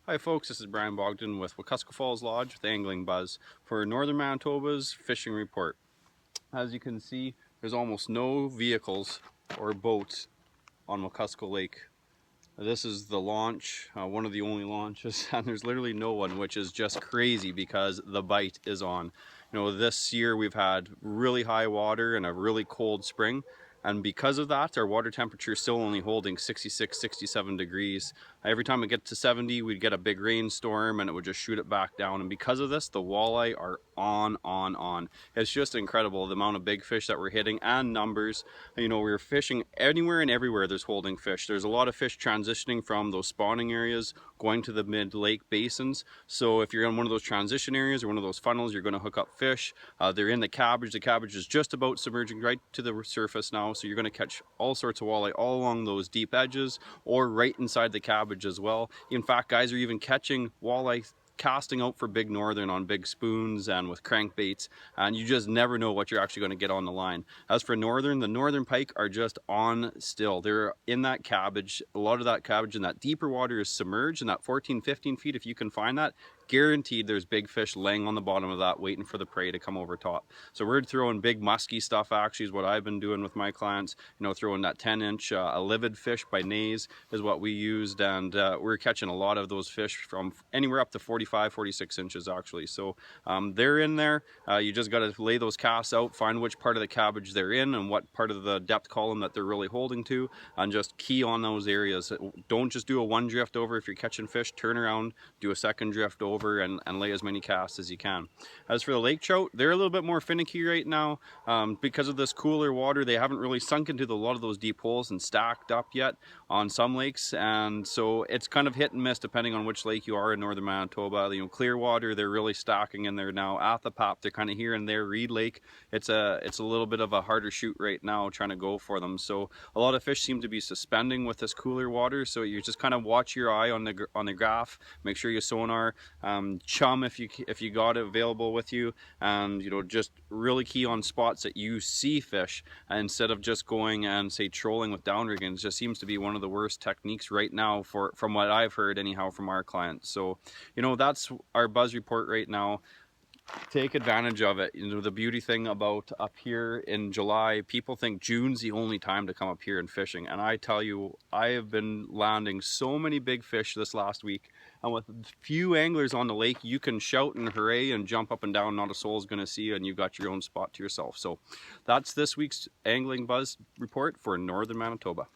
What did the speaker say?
Hi folks, this is Brian Bogdan with Wekusko Falls Lodge with Angling Buzz for Northern Manitoba's fishing report. As you can see, there's almost no vehicles or boats on Wekusko Lake. This is the launch, one of the only launches, and there's literally no one, which is just crazy because the bite is on. You know, this year we've had really high water and a really cold spring, and because of that, our water temperature is still only holding 66, 67 degrees. Every time it gets to 70, we'd get a big rainstorm and it would just shoot it back down. And because of this, the walleye are on. It's just incredible the amount of big fish that we're hitting and numbers. You know, we're fishing anywhere and everywhere there's holding fish. There's a lot of fish transitioning from those spawning areas going to the mid-lake basins. So if you're in one of those transition areas or one of those funnels, you're going to hook up fish. They're in the cabbage. The cabbage is just about submerging right to the surface now. So you're going to catch all sorts of walleye all along those deep edges or right inside the cabbage as well. In fact, guys are even catching walleye casting out for big northern on big spoons and with crankbaits, and you just never know what you're actually going to get on the line. As for northern, the northern pike are just on still. They're in that cabbage. A lot of that cabbage in that deeper water is submerged in that 14-15 feet. If you can find that, guaranteed there's big fish laying on the bottom of that waiting for the prey to come over top. So we're throwing big musky stuff, actually is what I've been doing with my clients. You know, throwing that 10-inch a livid fish by Naze is what we used, and we're catching a lot of those fish from anywhere up to 45, 46 inches actually. So they're in there. You just got to lay those casts out, find which part of the cabbage they're in and what part of the depth column that they're really holding to, and just key on those areas. Don't just do a one drift over if you're catching fish. Turn around, do a second drift over, and lay as many casts as you can. As for the lake trout, they're a little bit more finicky right now. Because of this cooler water, they haven't really sunk into a lot of those deep holes and stacked up yet on some lakes, and so it's kind of hit and miss depending on which lake you are in northern Manitoba. You know, Clearwater, they're really stacking in there now. Athapap, they're kind of here and there. Reed Lake, it's a little bit of a harder shoot right now trying to go for them. So a lot of fish seem to be suspending with this cooler water, so you just kind of watch your eye on the graph, make sure you sonar, chum if you got it available with you, and you know, just really key on spots that you see fish instead of just going and say trolling with downrigging. It just seems to be one of the worst techniques right now from what I've heard anyhow from our clients. So you know, that's our buzz report right now. Take advantage of it. You know, the beauty thing about up here in July, people think June's the only time to come up here and fishing, and I tell you, I have been landing so many big fish this last week, and with few anglers on the lake, you can shout and hooray and jump up and down, not a soul's going to see you, and you've got your own spot to yourself. So that's this week's Angling Buzz report for Northern Manitoba.